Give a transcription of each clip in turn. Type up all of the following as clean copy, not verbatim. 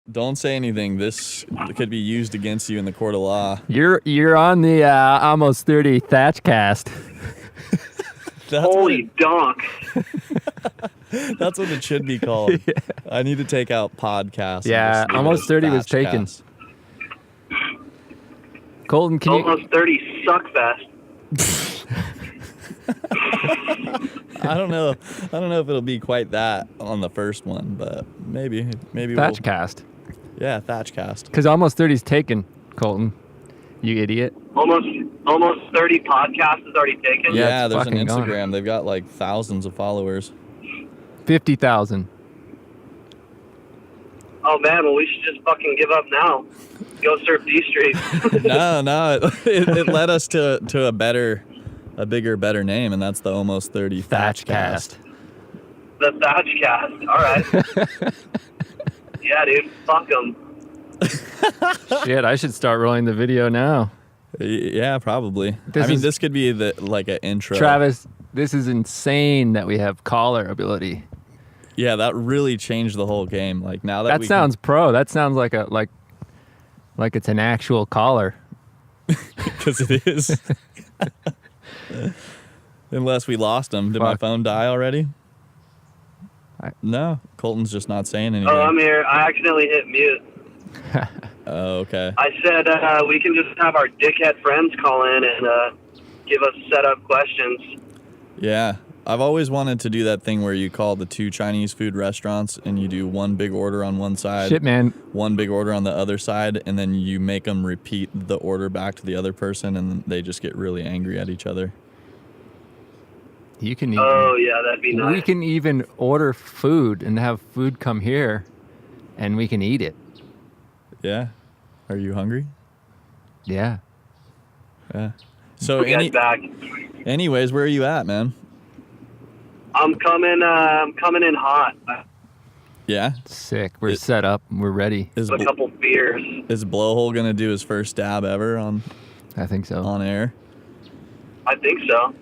Don't say anything. This could be used against you in the court of law. You're on the almost 30 Thatch cast. Holy donk. That's what it should be called. Yeah. I need to take out podcast. Yeah, almost 30 was taken. Cast. Colton, can almost 30 suck fest. I don't know if it'll be quite that on the first one, but maybe Thatch cast. Yeah, Thatch cast. Because almost 30 is taken, Colton. You idiot. Almost 30 podcasts is already taken. Yeah, there's an Instagram. Gone. They've got like thousands of followers. 50,000. Oh man, well we should just fucking give up now. Go surf D Street. No, it led us to a bigger, better name, and that's the almost 30 Thatch cast. The Thatch cast. All right. Yeah, dude. Fuck them. Shit, I should start rolling the video now. Yeah, probably. This could be like an intro. Travis, this is insane that we have caller ability. Yeah, that really changed the whole game. Like now that sounds pro. That sounds like it's an actual caller. Because it is. Unless we lost him. Did my phone die already? No, Colton's just not saying anything. Oh, I'm here. I accidentally hit mute. Oh, okay. I said we can just have our dickhead friends call in and give us setup questions. Yeah. I've always wanted to do that thing where you call the two Chinese food restaurants and you do one big order on one side. Shit, man. One big order on the other side, and then you make them repeat the order back to the other person, and they just get really angry at each other. You can even, that'd be nice. We can even order food and have food come here, and we can eat it. Yeah. Are you hungry? Yeah. Yeah. So anyways, where are you at, man? I'm coming in hot. Yeah. Sick. We're set up. We're ready. A couple beers. Is Blowhole gonna do his first dab ever on? I think so. On air. I think so.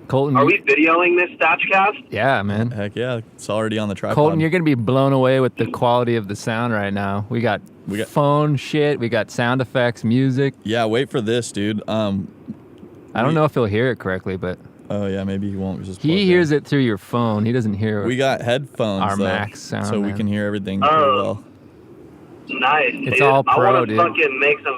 Colton, are we videoing this Thatchcast? Yeah, man. Heck yeah, it's already on the tripod. Colton, you're gonna be blown away with the quality of the sound right now. We got phone shit. We got sound effects, music. Yeah, wait for this, dude. I don't know if he'll hear it correctly, but. Oh yeah, maybe he won't. He hears it through your phone. He doesn't hear. We got headphones. Our max sound, so we can hear everything pretty well. Nice. It's all pro, dude. I want to fucking make some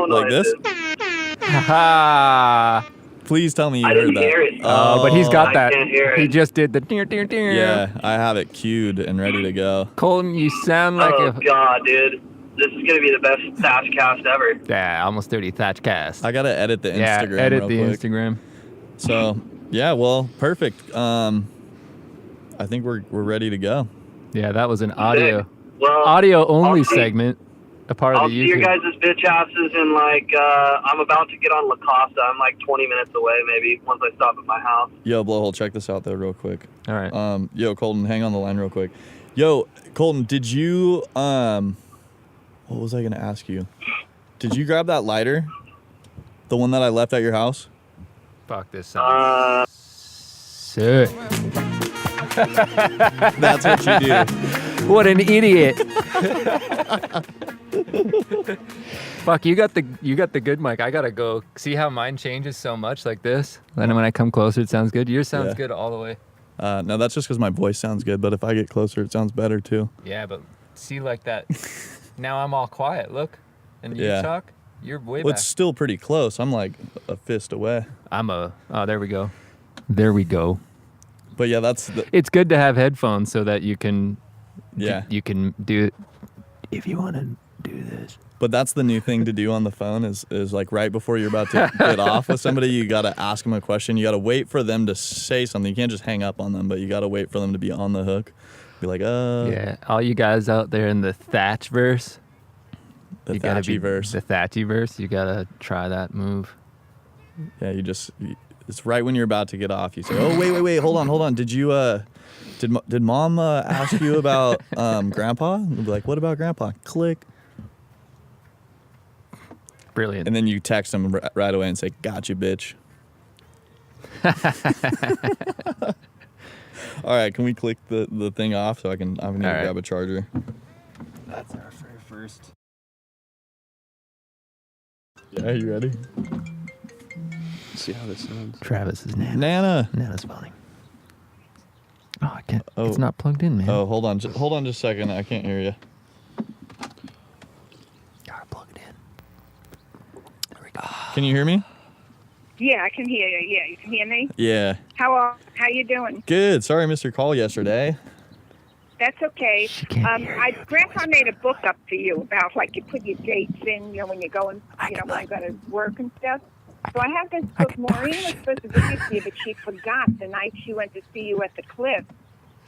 like noises. this. Haha. Please tell me you I heard didn't that. hear it. Oh, but he's got that. I can't hear it. He just did the deer, deer, deer. Yeah, I have it queued and ready to go. Colton, you sound like God, dude. This is going to be the best Thatchcast ever. Yeah, almost 30 Thatchcast. I got to edit the Instagram Yeah, edit real the quick. Instagram. So, yeah, well, perfect. I think we're ready to go. Yeah, that was an audio Well, audio only segment. A part I'll of the see YouTube. your guys' bitch asses in I'm about to get on La Costa. I'm like 20 minutes away maybe once I stop at my house. Yo, Blowhole, check this out though real quick. All right. Yo, Colton, hang on the line real quick. Yo, Colton, did you what was I gonna ask you? Did you grab that lighter? The one that I left at your house? Fuck, this sounds sick. That's what you do. What an idiot. Fuck, you got the good mic. I gotta go. See how mine changes so much like this? Then when I come closer, it sounds good. Yours sounds good all the way. No, that's just because my voice sounds good, but if I get closer, it sounds better too. Yeah, but see like that. Now I'm all quiet. Look. And you talk, you're way back. It's still pretty close. I'm like a fist away. Oh, there we go. There we go. But yeah, it's good to have headphones so that you can you can do it if you want to do this. But that's the new thing to do on the phone is like right before you're about to get off with somebody, you got to ask them a question. You got to wait for them to say something. You can't just hang up on them, but you got to wait for them to be on the hook. Be like, Yeah, all you guys out there in the Thatch verse. The Thatchy-verse. The Thatchy-verse. You got to try that move. Yeah, it's right when you're about to get off. You say, oh, wait, hold on. Did you, did mom ask you about grandpa? And we'll be like, what about grandpa? Click. Brilliant. And then you text them right away and say, got you, bitch. All right, can we click the thing off so I can grab a charger? That's our very first. Yeah, you ready? Let's see how this sounds. Travis is Nana. Nana. Nana's phoning. Oh, I can't. Oh. It's not plugged in, man. Oh, hold on just a second. I can't hear you. Gotta plug it in. There we go. Can you hear me? Yeah, I can hear you. Yeah, you can hear me? Yeah. How you doing? Good. Sorry I missed your call yesterday. That's okay. She can't hear you. Grandpa made a book up for you about, like, you put your dates in, when you're going, when you're going to work and stuff. So I have this book. Maureen was supposed to bring it to you, but she forgot the night she went to see you at the cliff.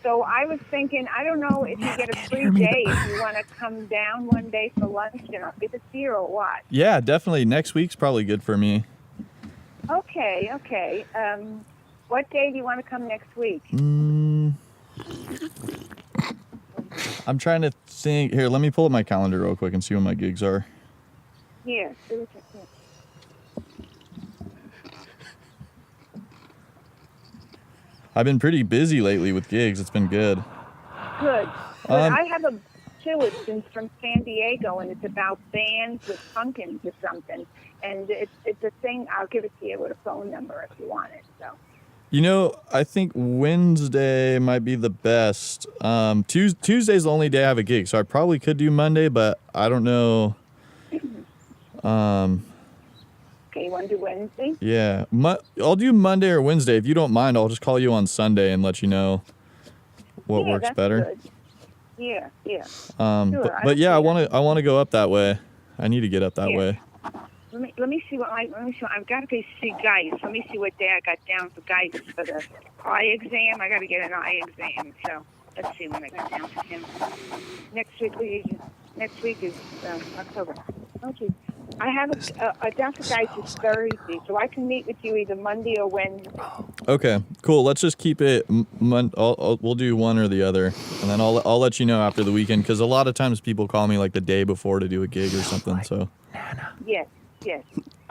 So I was thinking, I don't know if you get a free day, if you want to come down one day for lunch and I'll give it to you or what. Yeah, definitely. Next week's probably good for me. Okay. What day do you want to come next week? I'm trying to think. Here, let me pull up my calendar real quick and see when my gigs are. Yeah. I've been pretty busy lately with gigs. It's been good. Good. I have a too. It's from San Diego, and it's about bands with pumpkins or something. And it's a thing. I'll give it to you with a phone number if you want it. So. I think Wednesday might be the best. Tuesday's the only day I have a gig, so I probably could do Monday, but I don't know. Okay, you want to do Wednesday? Yeah, I'll do Monday or Wednesday. If you don't mind, I'll just call you on Sunday and let you know what works that's better. Good. Yeah. Sure, but yeah, I want to go up that way. I need to get up that way. Let me see what I've got to go see Geis. Let me see what day I got down for Geis for the eye exam. I got to get an eye exam. So let's see when I got down for him. Next week is October. Okay. I have a down for Geis is Thursday, so I can meet with you either Monday or Wednesday. Okay, cool. Let's just keep it. We'll do one or the other, and then I'll let you know after the weekend because a lot of times people call me like the day before to do a gig or something. So. Yes.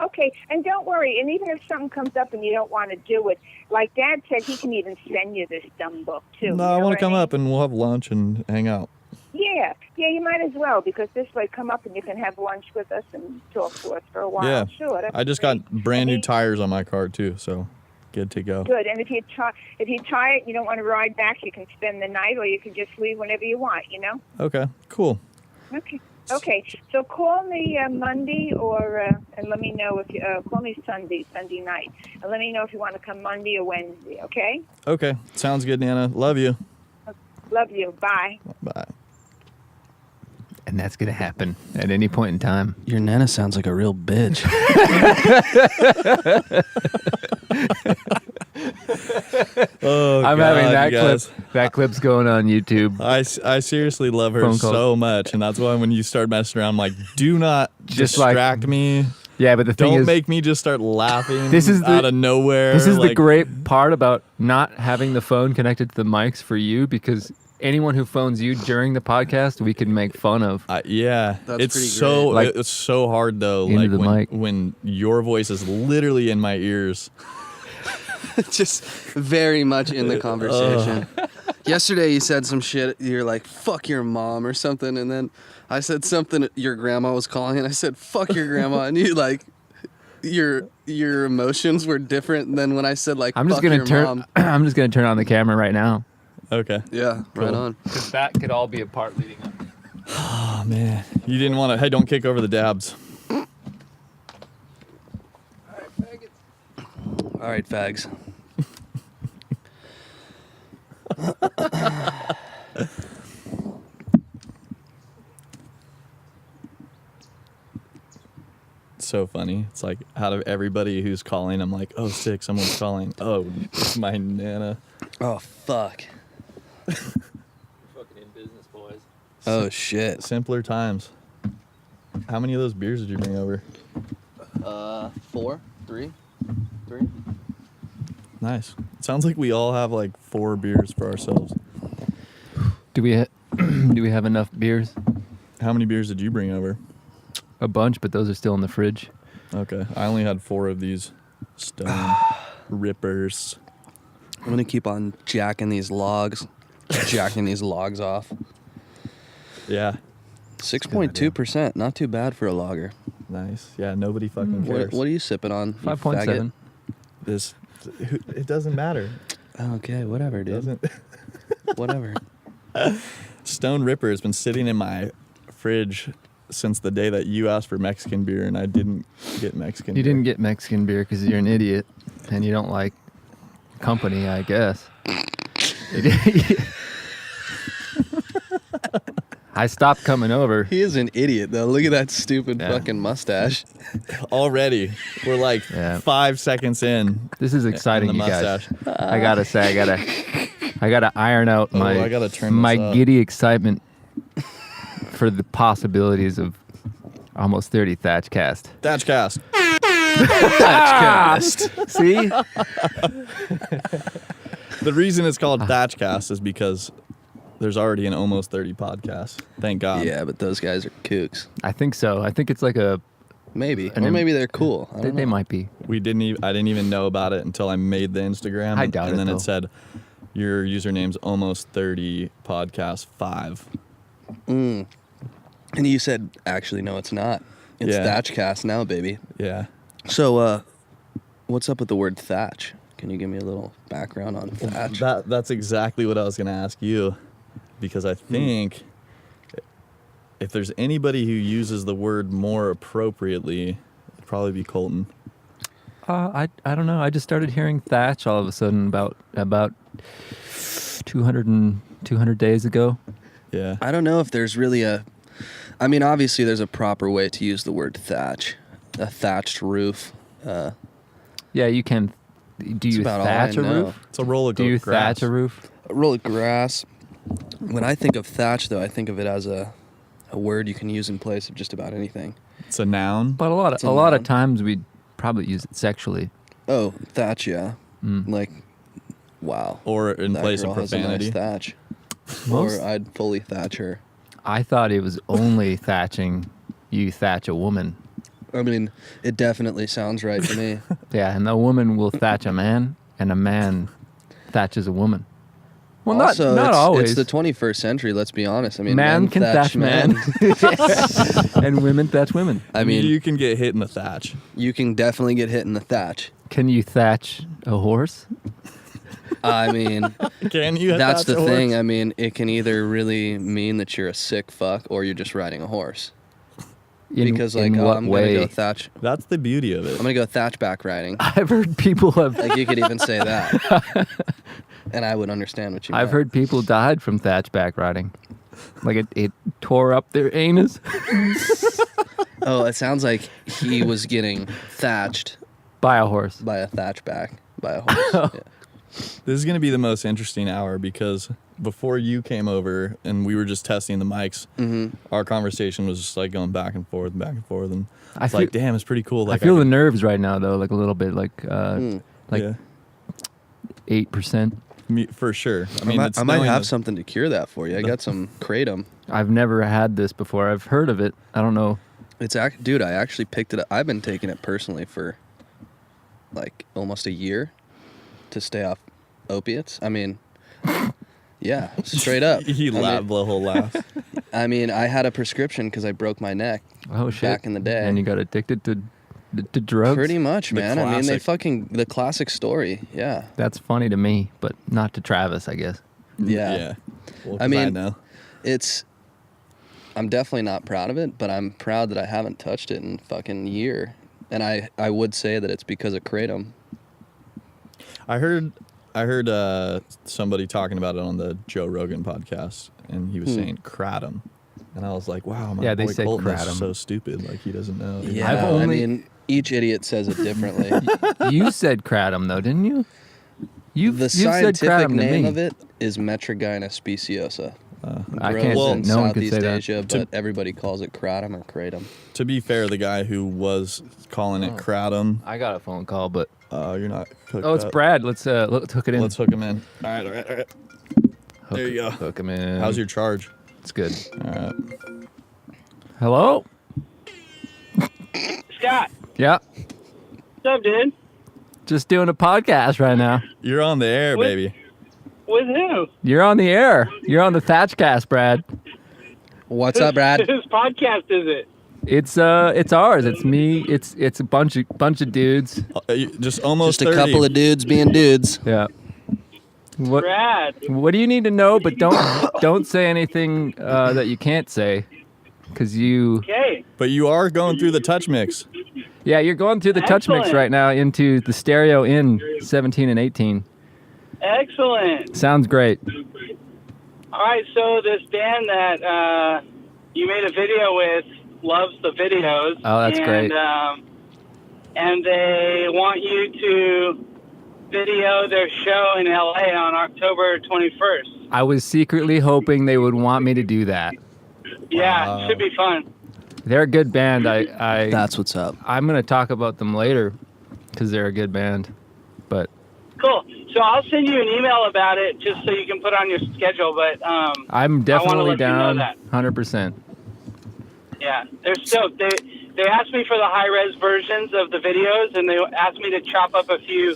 Okay, and don't worry. And even if something comes up and you don't want to do it, like Dad said, he can even send you this dumb book too. No, I want to come up and we'll have lunch and hang out. Yeah, you might as well because this way, come up and you can have lunch with us and talk to us for a while. Yeah, sure. I just got brand new tires on my car too, so good to go. Good, and if you try it, and you don't want to ride back, you can spend the night, or you can just leave whenever you want. Okay, cool. Okay. So call me Monday and let me know if you call me Sunday night, and let me know if you want to come Monday or Wednesday. Okay. Okay, sounds good, Nana. Love you. Love you. Bye. Bye. And that's gonna happen at any point in time. Your Nana sounds like a real bitch. Oh, I'm God, having that you clip. guys. That clip's going on YouTube. I seriously love her Phone calls. so much, and that's why when you start messing around, I'm like, do not Just like- distract me. Yeah, but the thing Don't is, make me just start laughing This is out of nowhere. this is the like- great part about not having the phone connected to the mics for you, because anyone who phones you during the podcast, we can make fun of. Yeah, That's it's pretty so great. Like, it's so hard though. into Like the when, mic. when your voice is literally in my ears. Just very much in the conversation. Yesterday you said some shit. You're like, fuck your mom or something. And then I said something your grandma was calling, and I said, fuck your grandma. And you like, your emotions were different than when I said like, I'm just fuck gonna your turn. mom. I'm just gonna turn on the camera right now. Okay. Yeah, Cool. right on. Because that could all be a part leading up. Oh man, you didn't want to. Hey, don't kick over the dabs. All right, fags. It's so funny. It's like out of everybody who's calling, I'm like, oh, sick, someone's calling. Oh, it's my Nana. Oh, fuck. Fucking in business, boys. Oh, shit. Simpler times. How many of those beers did you bring over? 4? 3? Nice. It sounds like we all have like 4 beers for ourselves. Do we do we have enough beers? How many beers did you bring over? A bunch, but those are still in the fridge. Okay, I only had 4 of these stone rippers. I'm gonna keep on jacking these logs off. Yeah. 6.2%. Not too bad for a lager. Nice. Yeah, nobody fucking cares. What are you sipping on? 5.7. It doesn't matter. Okay, whatever, It dude. doesn't. Whatever. Stone Ripper has been sitting in my fridge since the day that you asked for Mexican beer, and I didn't get Mexican You beer. didn't get Mexican beer because you're an idiot and you don't like company, I guess. I stopped coming over. He is an idiot, though. Look at that stupid Yeah. fucking mustache. Already. We're like Yeah. 5 seconds in. This is exciting, the you guys. mustache. I gotta say, I gotta iron out my I gotta turn my this up. giddy excitement for the possibilities of almost 30 Thatch cast. Thatch cast. See? The reason it's called Thatch cast is because there's already an almost 30 podcast. Thank God. Yeah, but those guys are kooks. I think so. I think it's like a. Maybe. And Or then- maybe they're cool. I They, don't they know. might be. I didn't even know about it until I made the Instagram. I doubt and it, then though. it said your username's almost 30 podcast 5. And you said, actually, no, it's not. It's Yeah. Thatchcast now, baby. Yeah. So, what's up with the word Thatch? Can you give me a little background on Thatch? That's exactly what I was going to ask you, because I think if there's anybody who uses the word more appropriately, it'd probably be Colton. I don't know. I just started hearing Thatch all of a sudden about 200 days ago. Yeah. I don't know if there's really I mean, obviously, there's a proper way to use the word thatch. A thatched roof. Yeah, you can. Do you about all I thatch a know. roof? It's a roll of Do you grass. thatch a roof? A roll of grass. When I think of thatch, though, I think of it as a word you can use in place of just about anything. It's a noun. But a It's a lot noun. of times we probably use it sexually. Oh, thatch, yeah. Mm. Like, wow. Or in That place girl of has a nice profanity. thatch. Most- Or I'd fully thatch her. I thought it was only thatching. You thatch a woman. I mean, it definitely sounds right to me. Yeah, and a woman will thatch a man, and a man thatches a woman. Well, Also, not it's, always. It's the 21st century, let's be honest. I mean, man men can thatch man, and women thatch women. I mean, you can get hit in the thatch. you can definitely get hit in the thatch. Can you thatch a horse? I mean, Can you? that's thatch the a thing. horse? I mean, it can either really mean that you're a sick fuck or you're just riding a horse. Because, like, in oh, what I'm way? going to go thatch. That's the beauty of it. I'm going to go thatchback riding. I've heard people have. Like, you could even say that. And I would understand what you meant. I've heard people died from thatchback riding. Like it tore up their anus. Oh, it sounds like he was getting thatched By a horse. by a thatchback, by a horse. Yeah. This is going to be the most interesting hour because before you came over and we were just testing the mics, our conversation was just like going back and forth, and I it's feel, like, damn, it's pretty cool. I Like, feel the nerves right now though, like a little bit, like yeah, 8%. for sure. I I mean, might, it's I might knowing have that- something to cure that for you. I got some kratom. I've never had this before. I've heard of it. I don't know. Dude, I actually picked it up. I've been taking it personally for like almost a year to stay off opiates. I mean, yeah, straight up. He laughed the whole laugh. I mean, I had a prescription because I broke my neck. Oh shit. Back in the day. And you got addicted to drugs. Pretty much, The man. I mean, classic. the classic story. Yeah. That's funny to me, but not to Travis, I guess. Yeah. Well, I 'cause mean, know. I'm definitely not proud of it, but I'm proud that I haven't touched it in fucking year. And I would say that it's because of kratom. I heard somebody talking about it on the Joe Rogan podcast, and he was saying kratom, and I was like, "Wow, my Yeah, they boy say Colton is kratom. so stupid. Like he doesn't know." Yeah. I've only- I mean, each idiot says it differently. You said kratom though, didn't you? You The said scientific kratom to name me. of it is Metrogynous speciosa. I Grows can't. in no one could Southeast say that. Asia, but everybody calls it kratom or kratom. To be fair, the guy who was calling it kratom, I got a phone call, but you're not. Hooked oh, it's up. Brad. Let's hook it in. Let's hook him in. All right. Hook- there you go. Hook him in. How's your charge? It's good. All right. Hello. Scott, Yeah. what's up, dude? Just doing a podcast right now. You're on the air, What? baby. With who? You're on the air. You're on the Thatchcast, Brad. What's up, Brad? Whose podcast is it? It's ours. It's me. It's a bunch of dudes. Just almost Just a 30. couple of dudes being dudes. Yeah. What Brad. What do you need to know? But don't say anything that you can't say, because you. Okay. But you are going through the touch mix. Yeah, you're going through the touch mix Excellent. right now into the stereo in 17 and 18. Excellent. Sounds great. All right, so this band that you made a video with loves the videos. Oh, that's great. And they want you to video their show in LA on October 21st. I was secretly hoping they would want me to do that. Yeah, it should be fun. They're a good band. I That's what's up. I'm gonna talk about them later, because they're a good band. But Cool. So I'll send you an email about it just so you can put on your schedule. But I'm definitely let you know down, that. 100%. yeah, they're stoked. They asked me for the high-res versions of the videos, and they asked me to chop up a few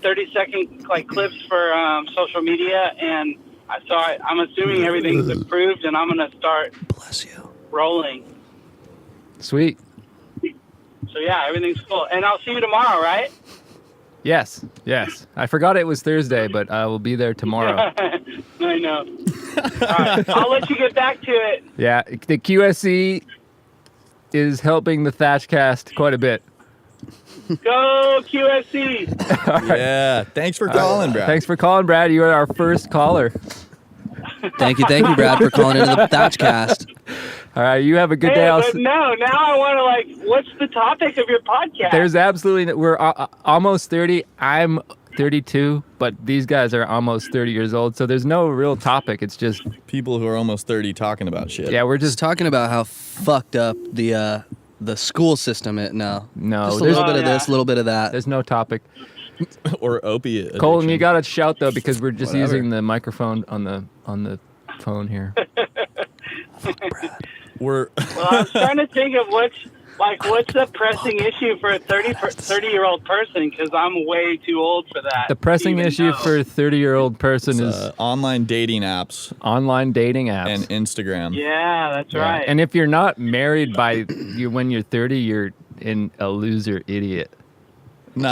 30-second clips for social media. And I'm assuming everything's approved, and I'm gonna start Bless you. rolling. Sweet. So yeah, everything's cool. And I'll see you tomorrow, right? Yes. I forgot it was Thursday, but I will be there tomorrow. I know. All right, I'll let you get back to it. Yeah, the QSC is helping the Thatchcast quite a bit. Go QSC. Yeah. Thanks for calling, Brad. Thanks for calling, Brad. You are our first caller. Thank you, Brad, for calling into the Thatchcast. All right, you have a good Hey, day. but no, now I want to what's the topic of your podcast? There's absolutely we're almost 30. I'm 32, but these guys are almost 30 years old, so there's no real topic. It's just People who are almost 30 talking about shit. yeah, we're Just just talking about how fucked up the school system is now. no. Just a There's, little bit of yeah. this, a little bit of that. there's no topic. Or opiate. Colton, you addiction. gotta shout though because we're just Whatever. using the microphone on the phone here. We're Well, I was trying to think of what's the pressing issue for a 30-year-old person, because I'm way too old for that. The pressing to even issue know. for a 30-year-old person is online dating apps online dating apps. and Instagram. Yeah, that's Yeah. right. And if you're not married by you when you're 30, you're a loser idiot. No,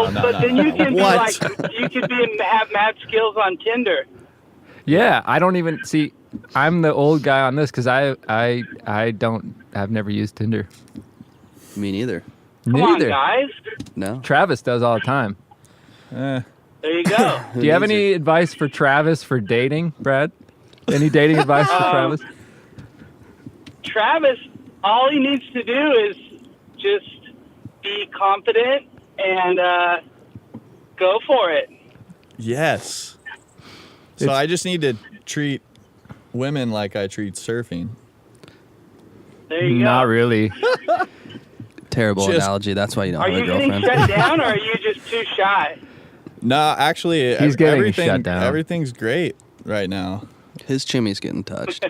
well, no, but no, then no. you can be What? you could have mad skills on Tinder. Yeah, I don't even see. I'm the old guy on this because I've never used Tinder. Me neither. Come Neither. on, guys. No. Travis does all the time. Eh, There you go. Do you have any advice for Travis for dating, Brad? Any dating advice for Travis? Travis, all he needs to do is just be confident and go for it. yes. So I just need to treat women like I treat surfing. There you go. Not really. Terrible Just- analogy. That's why you don't Are have a you getting girlfriend. shut down, or are you just too shy? No, actually, He's getting everything, shut down. Everything's great right now. His chimmy's getting touched.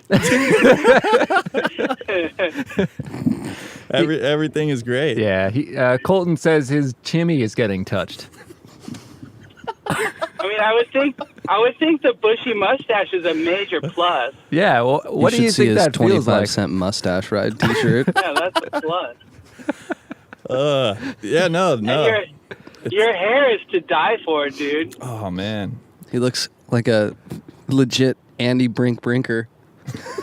Everything is great. Yeah. Colton says his chimmy is getting touched. I mean, I would think the bushy mustache is a major plus. Yeah. Well, what do should you see think his that feels 25 like? cent mustache ride T-shirt. Yeah, that's a plus. Yeah, no. And your hair is to die for, dude. Oh man. He looks like a legit Andy Brinker.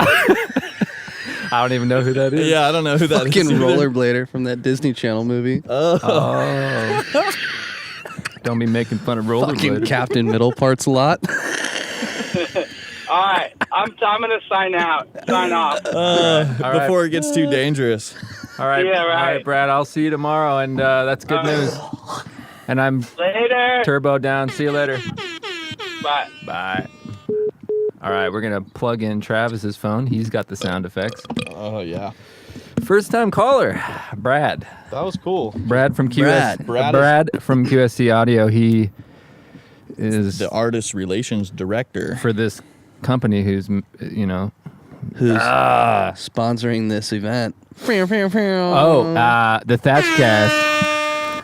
I don't even know who that is. Yeah, I don't know who that is. Fucking either. rollerblader from that Disney Channel movie. Oh. Don't be making fun of Fucking rollerbladers. Captain Middle Parts a lot. All right, I'm gonna sign off. right. Before it gets too dangerous. All right. Yeah, All right. right, Brad. I'll see you tomorrow, and that's good news. And I'm Later. turbo down. See you later. Bye. Bye. All right, we're gonna plug in Travis's phone. He's got the sound effects. Oh yeah. First time caller, Brad. That was cool. Brad from QS. Brad from QSC Audio. He is The artist relations director. for this company who's Who's sponsoring this event? the Thatchcast.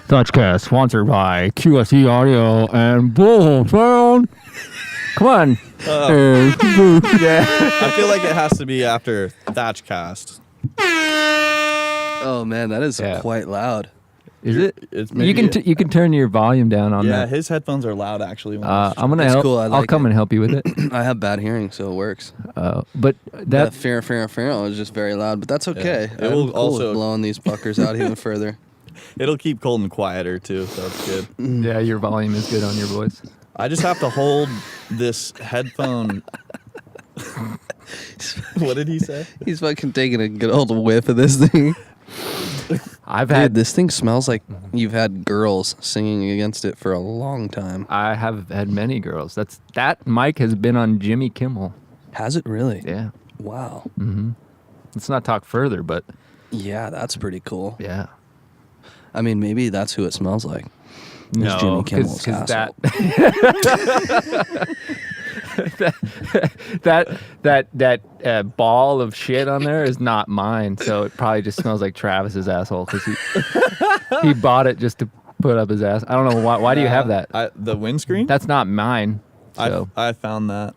Thatchcast sponsored by QSC Audio and Bull Sound. Come on. Yeah. I feel like it has to be after Thatch cast. Oh man, that is Yeah. quite loud. Is it? It's You can you can turn your volume down on yeah, that. his headphones are loud actually. I'm gonna That's help. cool, I I'll like come it. and help you with it. I have bad hearing, so it works. But That that fair is just very loud, but that's okay. It I'm will cool with also- blowing these fuckers out even further. It'll keep Colton quieter too, so it's good. yeah, your volume is good on your voice. I just have to hold this headphone. What did he say? He's fucking taking a good old whiff of this thing. I've Dude, had this thing smells like you've had girls singing against it for a long time. I have had many girls. That mic has been on Jimmy Kimmel. Has it really? Yeah. Wow. Let's not talk further, but Yeah, that's pretty cool. yeah. I mean, maybe that's who it smells like. No, Jimmy Kimmel's because asshole. that ball of shit on there is not mine, so it probably just smells like Travis's asshole because he bought it just to put up his ass. I don't know why do you have that? The windscreen? That's not mine. So I found that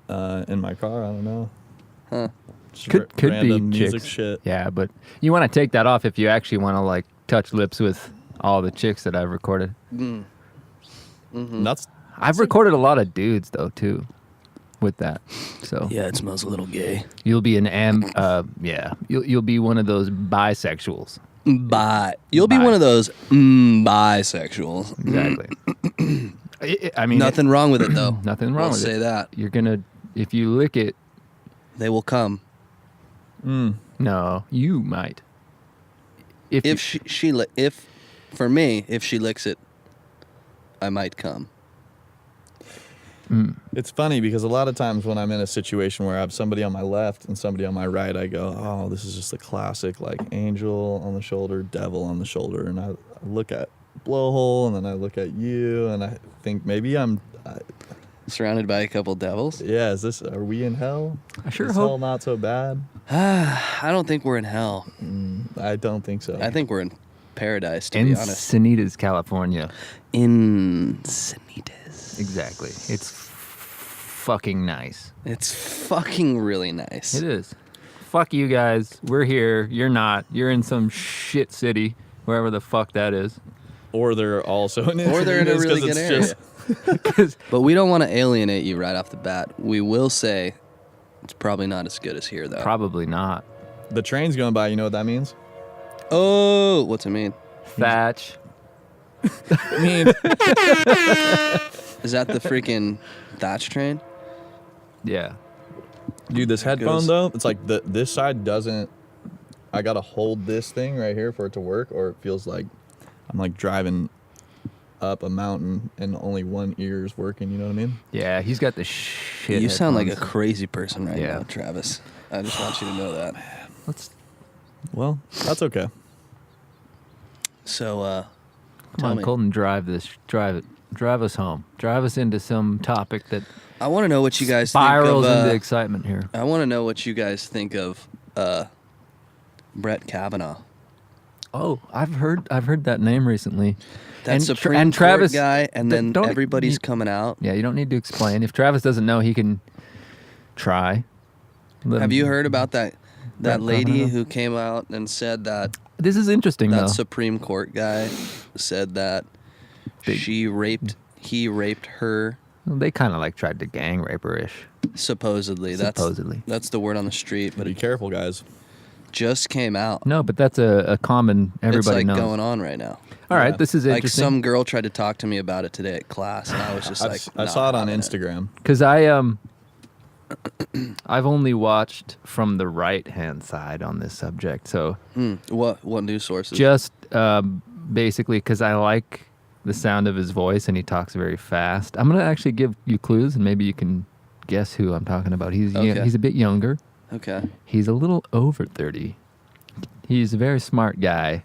in my car. I don't know. Huh. Just could be random music chicks. shit. Yeah, but you want to take that off if you actually want to like touch lips with all the chicks that I've recorded. That's I've recorded a lot of dudes though too, with that. So Yeah, it smells a little gay. you'll be you'll be one of those bisexuals. You'll be Bi. one of those bisexuals. Exactly. I mean, Nothing wrong with it though. nothing wrong I'll with say it. that. You're gonna if you lick it. They will come. No, you might. If if for me, if she licks it, I might come. It's funny because a lot of times when I'm in a situation where I have somebody on my left and somebody on my right, I go, "Oh, this is just a classic like angel on the shoulder, devil on the shoulder," and I look at blowhole and then I look at you and I think maybe Surrounded by a couple devils. yeah. Are we in hell? I sure Is hope. hell not so bad? I don't think we're in hell. I don't think so. I think we're in paradise, to be honest. Encinitas, California. Encinitas. Exactly. It's fucking nice. It's fucking really nice. It is. Fuck you guys. We're here. You're not. You're in some shit city, wherever the fuck that is. Or they're also in Or they're in a Encinitas really 'cause good it's area. just- But we don't want to alienate you right off the bat. We will say it's probably not as good as here, though. Probably not. the train's going by. You know what that means? Oh, what's it mean? Thatch. It means Is that the freaking Thatch train? Yeah. dude, this There it headphone goes. though, it's like this side doesn't. I gotta hold this thing right here for it to work, or it feels like I'm like driving up a mountain and only one ear is working. You know what I mean? Yeah, he's got the shit. You sound like a headphones. crazy person right Yeah. now, Travis. I just want you to know that. Let's Well, that's okay. So, come tell on, me. Colton. Drive us home. Drive us into some topic that I want to know what you guys spirals think of. into excitement here. I want to know what you guys think of Brett Kavanaugh. Oh, I've heard that name recently. That And Supreme and Travis, Court guy, and d- then don't- everybody's you- coming out. Yeah, you don't need to explain. If Travis doesn't know, he can try. Let Have him- you heard about that Brett lady Kavanaugh? who came out and said that This is interesting, that though. Supreme Court guy said that They- he raped her They kind of like tried to gang rape her-ish. supposedly. Supposedly. That's the word on the street, but Be it careful, guys. just came out. No, but that's a common. Everybody it's like knows. going on right now. All right, Yeah. this is Like interesting. some girl tried to talk to me about it today at class, and I was just like, I "Nah, saw it on I'm not Instagram. Because I've only watched from the right-hand side on this subject, so What news sources? just basically because I like the sound of his voice and he talks very fast. I'm gonna actually give you clues and maybe you can guess who I'm talking about. He's Okay. he's a bit younger. Okay. He's a little over 30. He's a very smart guy.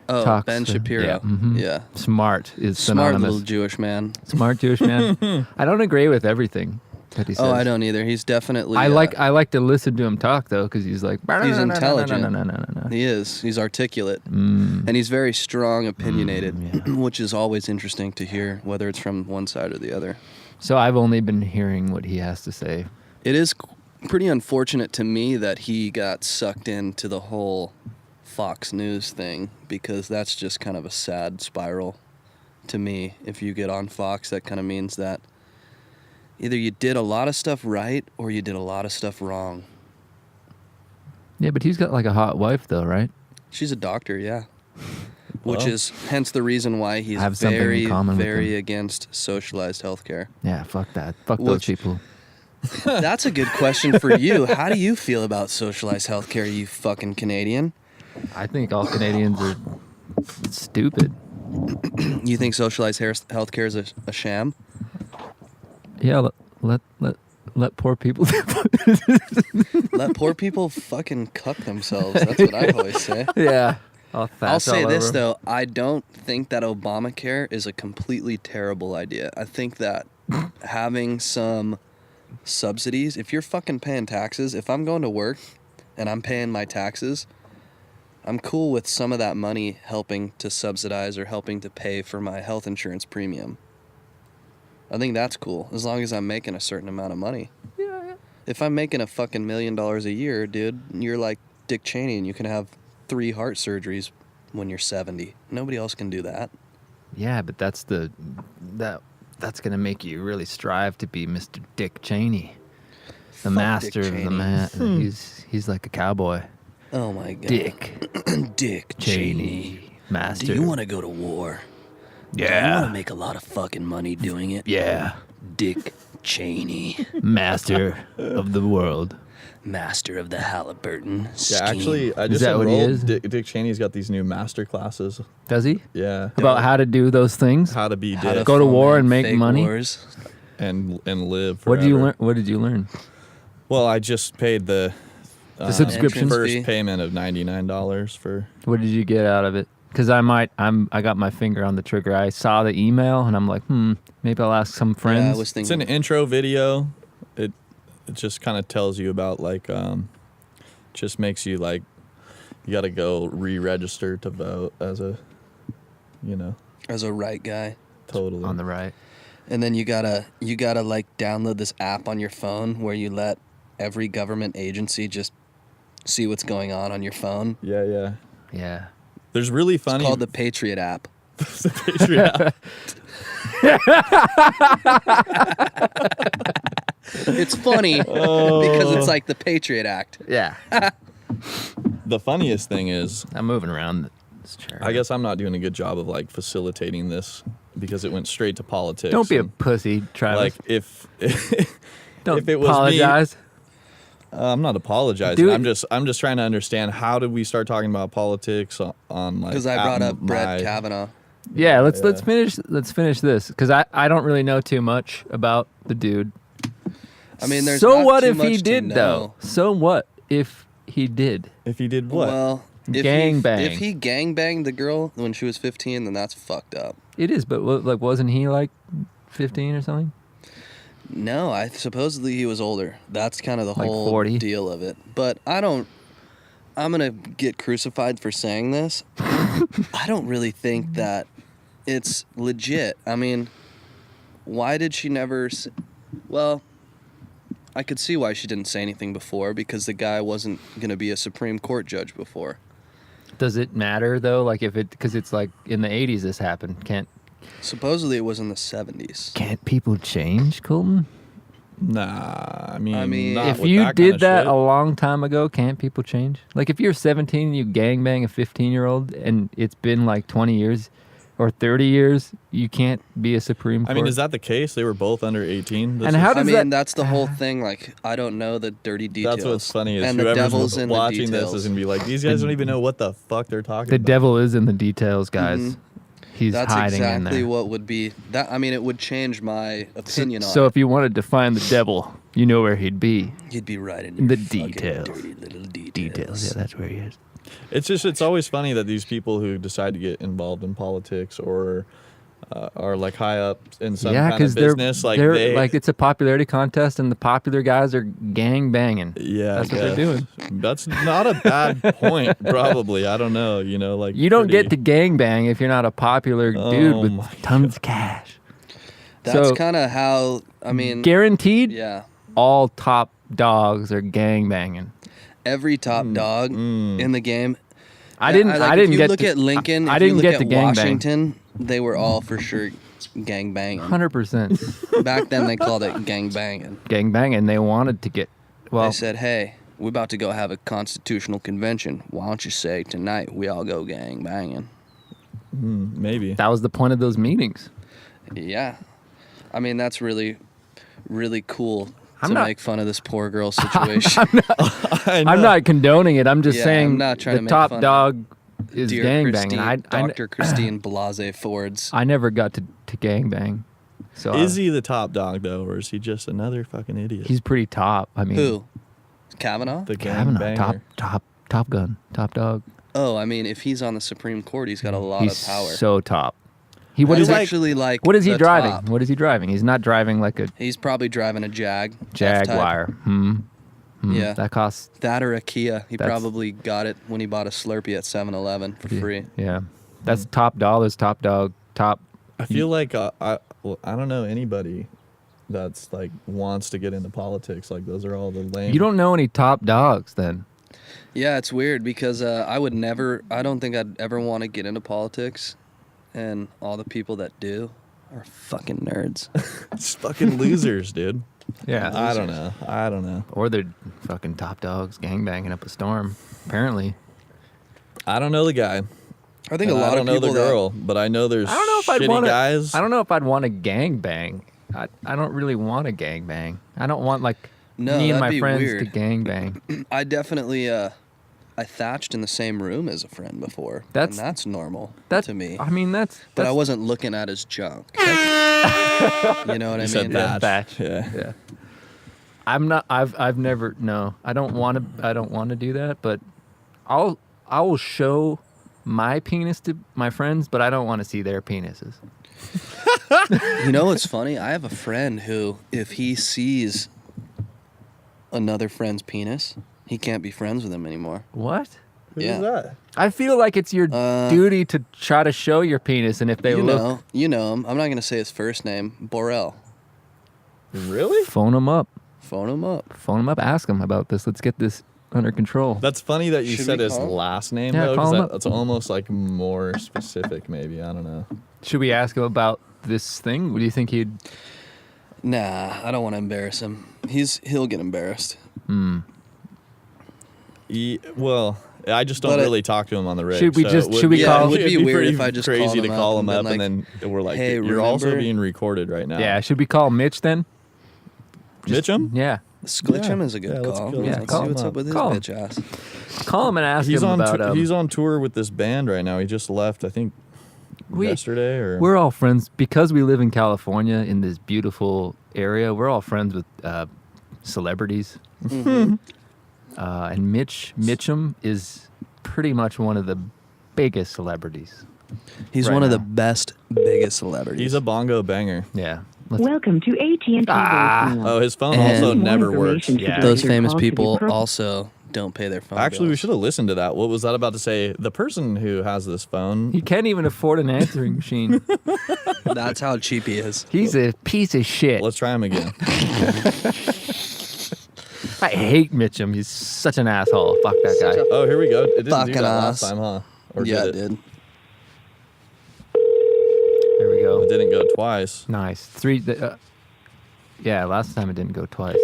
Oh, Talks, Ben Shapiro. yeah, mhm. Yeah. Smart is Smart synonymous. little Jewish man. Smart Jewish man. I don't agree with everything that he says. Oh, I don't either. He's definitely. I like to listen to him talk though, because he's like He's intelligent. No. He is. He's articulate, Mm. and he's very strong, opinionated, which is always interesting to hear, whether it's from one side or the other. So I've only been hearing what he has to say. It is pretty unfortunate to me that he got sucked into the whole Fox News thing, because that's just kind of a sad spiral to me. If you get on Fox, that kind of means that either you did a lot of stuff right or you did a lot of stuff wrong. Yeah, but he's got like a hot wife though, right? She's a doctor, yeah. Which Well. is hence the reason why he's I have something in very, common with very him. against socialized healthcare. Yeah, fuck that. Fuck those Which- people. That's a good question for you. How do you feel about socialized healthcare, you fucking Canadian? I think all Canadians are stupid. You think socialized healthcare is a sham? Yeah, let poor people. Let poor people fucking cuck themselves. That's what I always say. Yeah. I'll say this, though. I don't think that Obamacare is a completely terrible idea. I think that having some subsidies, if you're fucking paying taxes, if I'm going to work and I'm paying my taxes, I'm cool with some of that money helping to subsidize or helping to pay for my health insurance premium. I think that's cool, as long as I'm making a certain amount of money. Yeah. If I'm making a fucking $1 million a year, dude, you're like Dick Cheney and you can have 3 heart surgeries when you're 70. Nobody else can do that. Yeah, but that's gonna make you really strive to be Mr. Dick Cheney, the Fuck master Dick of the Cheney. man. He's like a cowboy. Oh my god. Dick Cheney. Cheney, master. Do you want to go to war? Do you want Yeah. to make a lot of fucking money doing it? Yeah. Dick Cheney, Master of the world. master of the Halliburton scheme. Yeah, actually, I Is just that what he enrolled. is? Dick Cheney's got these new master classes. Does he? Yeah. About how to do those things? how to be How to Dick Go to war foment and make fake money? wars. and live. What did you forever. learn? What did you learn? Well, I just paid the subscription Entrance first fee. payment of $99 for. What did you get out of it? Because I got my finger on the trigger. I saw the email and I'm like, maybe I'll ask some friends. Yeah, I was It's an thinking. intro video. It just kind of tells you about like just makes you like you got to go re-register to vote as a As a right guy. totally on the right. And then you gotta like download this app on your phone where you let every government agency just see what's going on your phone. yeah. Yeah. There's really It's funny. called the Patriot app. Patriot. It's funny because it's like the Patriot Act. Yeah. The funniest thing is, I'm moving around this chair. I guess I'm not doing a good job of like facilitating this because it went straight to politics. Don't be a and, pussy, Travis. like if Don't if it was me- apologize. I'm not apologizing. Do it. I'm just trying to understand how did we start talking about politics on like Because I brought up Brett Kavanaugh. Yeah, let's finish this because I don't really know too much about the dude. I mean, there's so not what too if he much to did know. though? So what if he did? If he did what? Well, Gangbang. If he gangbanged the girl when she was 15, then that's fucked up. It is, but like, wasn't he like 15 or something? No, supposedly he was older. That's kind of the Like whole 40? deal of it. But I'm gonna get crucified for saying this. I don't really think that it's legit. I mean, why did she never? Well, I could see why she didn't say anything before, because the guy wasn't gonna be a Supreme Court judge before. Does it matter though? Like because it's like in the 80s this happened. Supposedly it was in the 70s. Can't people change, Colton? Nah, I mean, not If with you that did kind of that shit. a long time ago, can't people change? Like if you're 17 and you gangbang a 15-year-old and it's been like 20 years or 30 years, you can't be a Supreme Court. I mean, is that the case? They were both under 18. This And is- how I does mean, that? that's the whole thing. Like, I don't know the dirty details. That's what's funny is and the whoever's devil's in watching the this details. is gonna be like, these guys don't even know what the fuck they're talking The about. devil is in the details, guys. Mhm. He's That's hiding in exactly there. what would be that. I mean, it would change my opinion on So it. if you wanted to find the devil, you know where he'd be. You'd be right in In the your fucking details. dirty little details. Details. Yeah, that's where he is. It's always funny that these people who decide to get involved in politics or are like high up in some Yeah, kind of because business, they're like it's a popularity contest, and the popular guys are gang banging. yeah, that's I what they're guess. doing. That's not a bad point, probably. I don't know. Like You don't pretty- get to gang bang if you're not a popular dude Oh with my tons of cash. That's So- kind of how, I mean, Guaranteed, yeah. all top dogs are gang banging. Every top dog in the game. I didn't. Like, I didn't if you get look to, at Lincoln, I if you didn't look get at to gang bang. Washington, they were all for sure gang banging. 100% Back then they called it gang banging. gang banging. They wanted to get. Well, They said, "Hey, we're about to go have a constitutional convention. Why don't you say tonight we all go gang banging?" Maybe. that was the point of those meetings. Yeah, I mean that's really, really cool I'm to not- make fun of this poor girl situation. I know. I'm not condoning it. I'm just Yeah, saying I'm not trying the to make top fun of dog is Dear gang Christine, banging. Dr. Christine Blase Fords. I never got to gang bang. So Is he the top dog though, or is he just another fucking idiot? He's pretty top. I mean, Who? Kavanaugh? the gang Kavanaugh, banger. top gun, top dog. Oh, I mean, if he's on the Supreme Court, he's got a lot He's of power. so top. What He's is actually like What is he the driving? top. What is he driving? He's not driving like a He's probably driving a F-Type. Jaguar. Yeah. That costs. That or a Kia. He That's- probably got it when he bought a Slurpee at 7-Eleven for free. Yeah, that's top dollars, top dog, top. I feel like I don't know anybody that's like wants to get into politics. Like those are all the lame. You don't know any top dogs then. Yeah, it's weird because I don't think I'd ever want to get into politics. And all the people that do are fucking nerds. It's fucking losers, dude. Yeah, I don't know. Or they're fucking top dogs gangbanging up a storm. Apparently, I don't know the guy. I think a And lot I don't of know people the girl, but I know there's I don't know if I'd shitty want to. guys. I don't know if I'd want to gangbang. I don't really want to gangbang. I don't want like No, me and that'd my be friends weird. to gangbang. I definitely I thatched in the same room as a friend before. That's- and that's normal That's to me. I mean, that's. But I that's- wasn't looking at his junk. You know what I You said mean? that. Thatch. Yeah. Yeah. I'm not. I've never. No, I don't want to. I don't want to do that. But I will show my penis to my friends, but I don't want to see their penises. You know what's funny? I have a friend who, if he sees another friend's penis, he can't be friends with him anymore. What? Who's Yeah. that? I feel like it's your duty to try to show your penis, and if they you look, know him. I'm not gonna say his first name. Borel. Really? phone them up. Phone him up. Phone them up. Ask them about this. Let's get this under control. That's funny that you Should said we his call him? last name Yeah, though, call 'cause him up. that's almost like more specific. Maybe I don't know. Should we ask him about this thing? What do you think he'd? Nah, I don't want to embarrass him. He'll get embarrassed. Well, I just don't But really talk to him on the rig. Should we so just- it would should we be- call- it would it'd be weird pretty if I just crazy called to him call up him and up been and then we're like, "Hey, you're also remember-" being recorded right now. Yeah. Should we call Mitch then? Mitchum? Yeah. Glitchum Yeah. is a good Yeah, let's call. go. Yeah, Let's call see him what's up. up with his Call him. bitch ass. Call him and ask He's him on about. he's on tour with this band right now. He just left, I think, yesterday or We're all friends because we live in California in this beautiful area. We're all friends with celebrities, and Mitchum is pretty much one of the biggest celebrities. He's Right one of the now. best, biggest celebrities. he's a bongo banger. Yeah. Welcome to AT&T voicemail. Oh, his phone And- also More never works. information to Yeah. direct Those your famous call to the people pro- also don't pay their phone Actually, we bills. should have listened to that. What was that about to say? The person who has this phone. He can't even afford an answering machine. That's how cheap he is. He's a piece of shit. Let's try him again. I hate Mitchum. He's such an asshole. Fuck that guy. Oh, here we go. It didn't do Fucking that last ass. time, huh? Or Yeah, did it it? did. There we go. It didn't go twice. Nice. Yeah, last time it didn't go twice.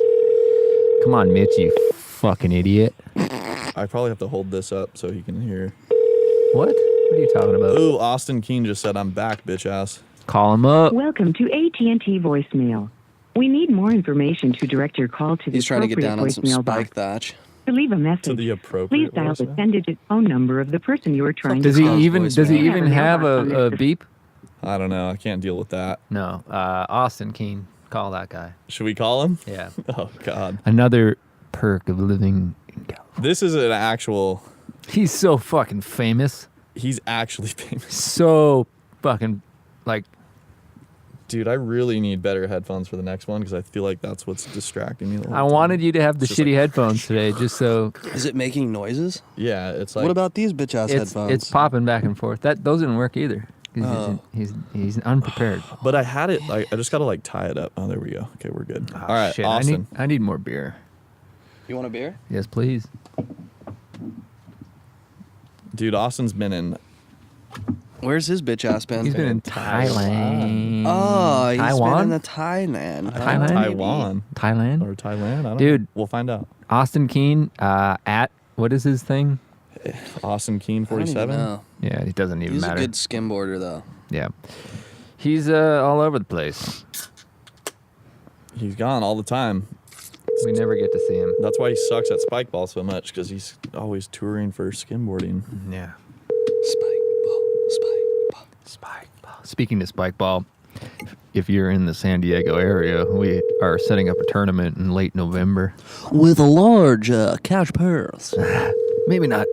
Come on, Mitch, you fucking idiot. I probably have to hold this up so he can hear. What? What are you talking about? Ooh, Austin Keene just said, "I'm back, bitch ass." Call him up. Welcome to AT&T voicemail. We need more information to direct your call to the He's trying to get appropriate down on some voicemail spike box. thatch. To leave a To message, the please appropriate dial the voicemail. 10-digit phone number of the person you are trying Does to he call. even voicemail. have Have a a beep? I don't know. I can't deal with that. No. Austin Keene. Call that guy. Should we call him? Yeah. Oh God, Another perk of living in California. this is an actual. He's so fucking famous. He's actually famous, So fucking like dude. I really need better headphones for the next one because I feel like that's what's distracting me. The whole I time. wanted you to have the It's just shitty like- headphones today just so Is it making noises? Yeah, it's like. What about these bitch ass it's headphones? popping back and forth. Those didn't work either. He's unprepared. But I had it. I just gotta like tie it up. Oh, there we go. Okay, we're good. Oh, All right, shit. Austin. I need more beer. You want a beer? Yes, please. Dude, Austin's been in. Where's his bitch ass been? He's been in Thailand. Oh, he's Taiwan? been in the Thailand. Thailand? Taiwan. Thailand? Or Thailand. I don't Dude. know. We'll find out. Austin Keene at what is his thing? Austin Keene I don't even 47. know. Yeah, it doesn't even He's matter. a good skimboarder though. Yeah, he's all over the place. He's gone all the time. We never get to see him. That's why he sucks at spike ball so much, because he's always touring for skimboarding. Yeah. Spike ball. Spike ball. Speaking of spike ball, if you're in the San Diego area, we are setting up a tournament in late November. With a large cash purse. Maybe not.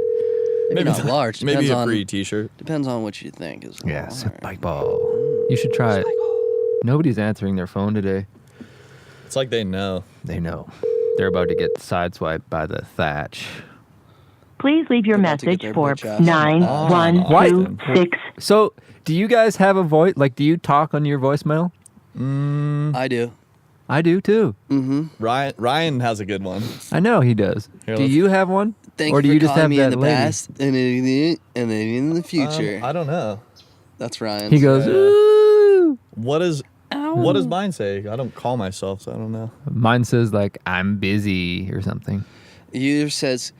Maybe not large. Maybe Depends a on, free T-shirt. Depends on what you think is. Yeah, large. spike ball. You should try it. Nobody's answering their phone today. It's like they know. They know. They're about to get sideswiped by the Thatch. Please leave your About to get message their for bitch ass. 9126. So, do you guys have a voice? Like, do you talk on your voicemail? I do. I do too. Mm-hmm. Ryan has a good one. I know he does. Here, Do let's- you have one? Thank Or you do for you just calling have me that in the lady? past and in the future. I don't know. That's Ryan. He goes, Yeah. ooh. What does mine say? I don't call myself, so I don't know. Mine says like I'm busy or something. Yours says,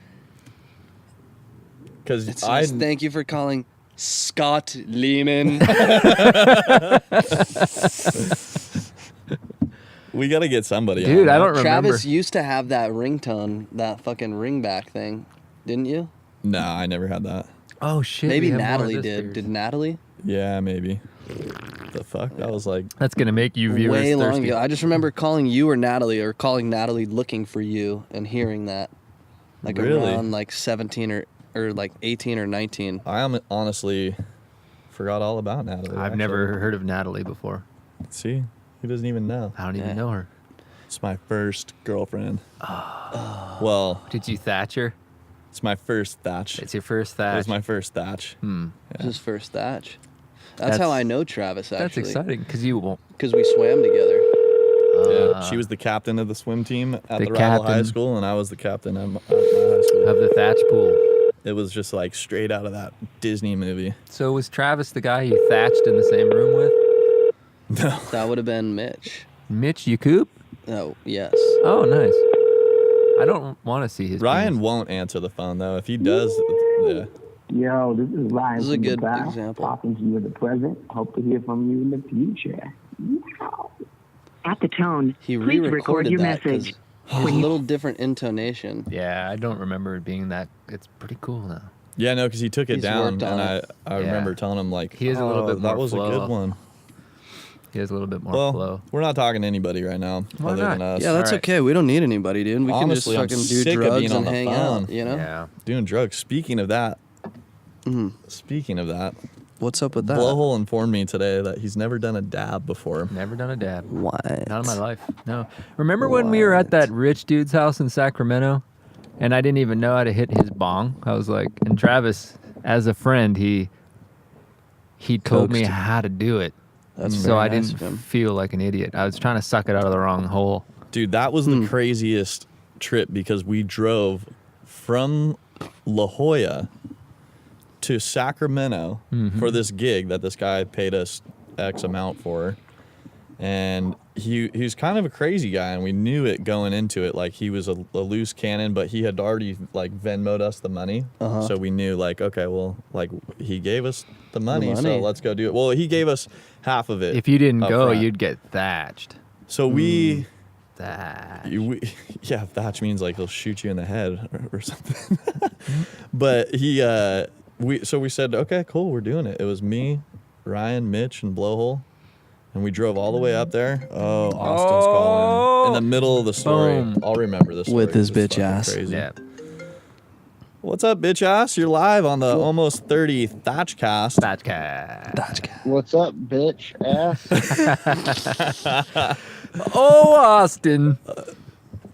Because it says, thank you for calling Scott Lehman. we got to get somebody. Dude, on I that. don't remember. Travis used to have that ringtone, that fucking ringback thing, didn't you? No, I never had that. Oh shit. Maybe we have more of Natalie this did. beers. Did Natalie? Yeah, maybe. The fuck? That was like. That's gonna make you viewers Way long thirsty. ago. I just remember calling you or calling Natalie looking for you and hearing that. Like Really? around like 17 or like 18 or 19. I honestly forgot all about Natalie. I've actually. never heard of Natalie before. See, he doesn't even know. I don't Yeah. even know her. It's my first girlfriend. Well, Did you Thatcher? it's my first Thatch. It's your first It Thatch. was my first Thatch. This is first Thatch. That's how I know Travis, actually. That's exciting because you won't. Because we swam together. Yeah, she was the captain of the swim team at The the rival high captain. school, and I was the captain at my high school. Of the Thatch pool. It was just like straight out of that Disney movie. So was Travis the guy you thatched in the same room with? No. That would have been Mitch. Mitch Yacoub? Oh, yes. Oh, nice. I don't want to see his. Ryan penis. won't answer the phone though. If he does, yeah. Yo, this is Ryan This is a from the good past, example. talking to you in the present. Hope to hear from you in the future. Wow. At the tone, He please record re-recorded your that 'cause message. it was a little different intonation. Yeah, I don't remember it being that. It's pretty cool now. Yeah, no, because he took it He's down, worked on and it. I Yeah. remember telling him like, He has a little "Oh, bit that more was flow. a good one." He has a little bit more Well, flow. we're not talking to anybody right now, Why other not? than us. Yeah, that's Alright. okay. We don't need anybody, dude. We Honestly, I'm can just fucking sick do of drugs being on and the hang phone. out, you know? Yeah. Doing drugs. Speaking of that, Mhm. What's up with that? Blowhole informed me today that he's never done a dab before. Never done a dab. What? Not in my life. No. Remember when we were at that rich dude's house in Sacramento, and I didn't even know how to hit his bong? I was like, and Travis, as a friend, he told me Coaxed. how to do it, That's so I very nice didn't of him. feel like an idiot. I was trying to suck it out of the wrong hole. Dude, that was Hmm. the craziest trip because we drove from La Jolla to Sacramento Mm-hmm. for this gig that this guy paid us X amount for. And he's kind of a crazy guy, and we knew it going into it. Like, he was a loose cannon, but he had already like Venmo'd us the money, Uh-huh. so we knew like, okay, well, like he gave us the money, so money. let's go do it. Well, he gave us half of it. If you didn't up go, front. you'd get thatched. So we. Thatch. Yeah, thatch means like he'll shoot you in the head or something. But we said, okay, cool, we're doing it. It was me, Ryan, Mitch, and Blowhole, and we drove all the way up there. Oh, Austin's calling in the middle of the story. Boom. I'll remember this With his It's bitch fucking ass. Crazy. Yeah. What's up, bitch ass? You're live on the almost 30 Thatch cast. Thatch cat. What's up, bitch ass? Oh, Austin.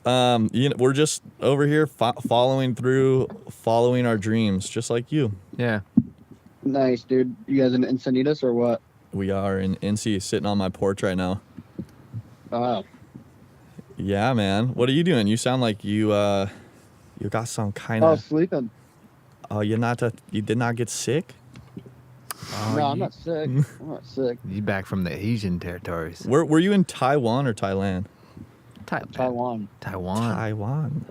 We're just over here following our dreams, just like you. Yeah. Nice, dude. You guys in Encinitas or what? We are in NC, sitting on my porch right now. Oh, Yeah, man. What are you doing? You sound like you got some kind oh, of. sleeping. Oh, you did not get sick? No, I'm not sick. I'm not sick. You back from the Asian territories. Were you in Taiwan or Thailand? Taiwan. Taiwan.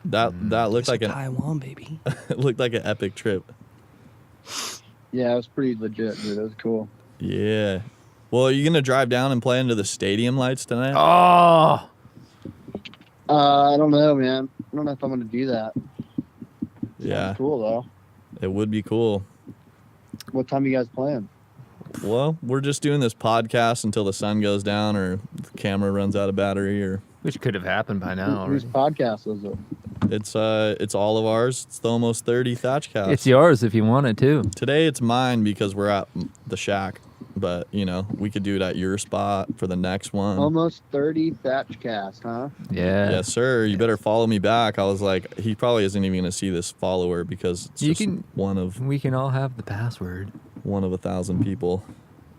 That looked like Taiwan, baby. it looked like an epic trip. Yeah, it was pretty legit, dude. It was cool. Yeah. Well, are you gonna drive down and play into the stadium lights tonight? Oh, I don't know, man. I don't know if I'm gonna do that. Yeah. Sounds cool though. It would be cool. What time are you guys playing? Well, we're just doing this podcast until the sun goes down or the camera runs out of battery or which could have happened by now. Whose podcast is it? it's all of ours. It's the Almost 30 Thatch cast. It's yours if you wanted to. Today it's mine because we're at the shack, but you know, we could do it at your spot for the next one. Almost 30 Thatch cast, huh? Yeah. Yes, sir. You better follow me back. I was like, he probably isn't even going to see this follower because it's You just can- We can all have the password. one of 1,000 people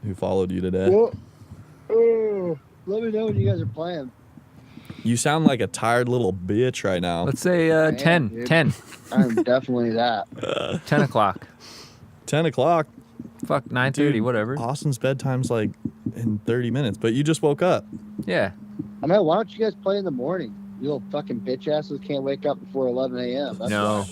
who followed you today. Well, let me know when you guys are playing. You sound like a tired little bitch right now. Let's say am, 10. dude. 10. I'm definitely that. 10 o'clock. 10 o'clock. Fuck, 9:30, Dude, whatever. Austin's bedtime's like in 30 minutes, but you just woke up. Yeah. I mean, why don't you guys play in the morning? You little fucking bitch asses can't wake up before 11 a.m. That's No.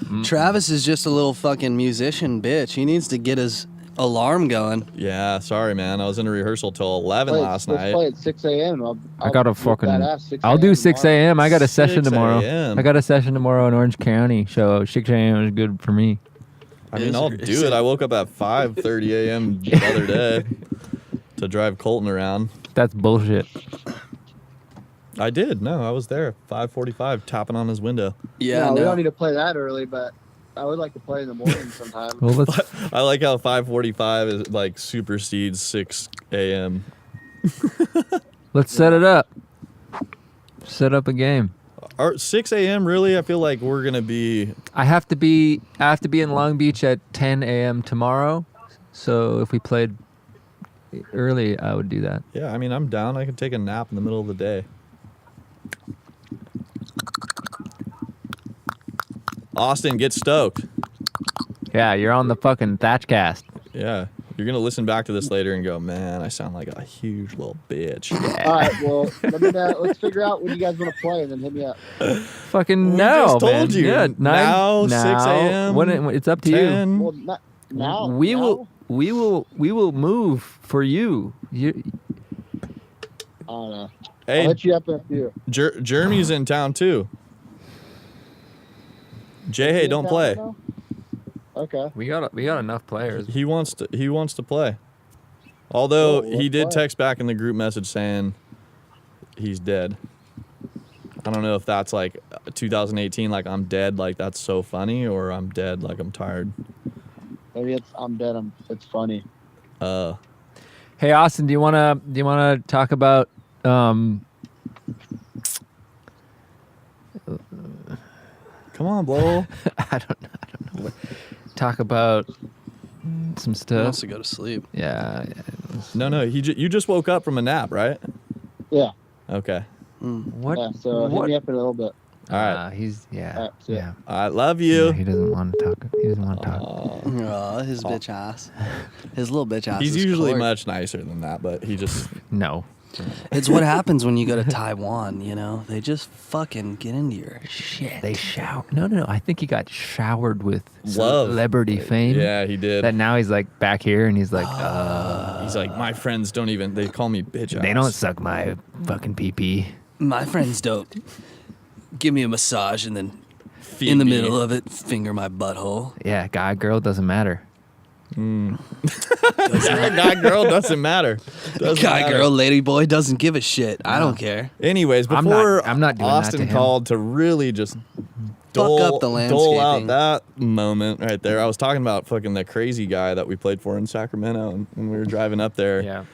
why. Travis is just a little fucking musician bitch. He needs to get his alarm going. Yeah, sorry, man. I was in a rehearsal till 11 last Let's night. play at 6 a.m. I got a whip fucking. that ass 6 I'll do a.m. 6 tomorrow. a.m. I got a 6 session tomorrow. a.m.. I got a session tomorrow in Orange County, so 6 a.m. is good for me. I mean, Is I'll it- do is it. it- I woke up at 5:30 a.m. the other day to drive Colton around. That's bullshit. I did. No, I was there. 5:45, tapping on his window. Yeah, no, we no. don't need to play that early, but I would like to play in the morning sometime. Well, let's. I like how 5:45 is like supersedes 6 a.m. Let's set it up. Set up a game. 6 a.m. Really? I feel like we're gonna be. I have to be in Long Beach at 10 a.m. tomorrow. So if we played early, I would do that. Yeah, I mean, I'm down. I can take a nap in the middle of the day. Austin, get stoked. Yeah, you're on the fucking Thatch cast. Yeah, you're gonna listen back to this later and go, man, I sound like a huge little bitch. All right, well, let me know. Let's figure out when you guys want to play, and then hit me up. Fucking We no, just told man. you. Yeah, Now, 6 a.m., When it's up to you. 10. Well, not now. We now? will move for you. You I don't know. I'll Hey, hit you up in a few. Jeremy's in town too. Jay, hey, don't play. Okay. we got enough players. He wants to play. Although Cool, he let's did play. text back in the group message saying he's dead. I don't know if that's like 2018, like I'm dead, like that's so funny, or I'm dead, like I'm tired. Maybe it's I'm dead. It's funny. Hey Austin, do you wanna talk about Come on, blow. I don't know what, talk about some He stuff. wants to go to sleep. Yeah. No, you just woke up from a nap, right? Yeah. Okay. What? Yeah. So hit what? me up in a little bit. All right. He's All right, see ya. yeah. I love you. Yeah, he doesn't want to talk. He doesn't want to talk. Aw, his bitch ass. His little bitch ass. He's is usually Clark. much nicer than that, but he just No. It's what happens when you go to Taiwan, you know? They just fucking get into your shit. They shower. No. I think he got showered with Love. celebrity fame. yeah, he did. That now he's like back here and he's like, He's like, my friends don't even. They call me bitch. they ass." don't suck my fucking pee. My friends don't give me a massage and then Feed in the me. middle of it, finger my butthole. Yeah, guy, girl, doesn't matter. Guy, girl, doesn't matter. Doesn't Guy, matter. girl, lady, boy doesn't give a shit. I don't care. Anyways, I'm before not doing that Austin to him. called to really just Fuck dole, up the dole out landscaping. that moment right there. I was talking about fucking the crazy guy that we played for in Sacramento, and when we were driving up there. Yeah.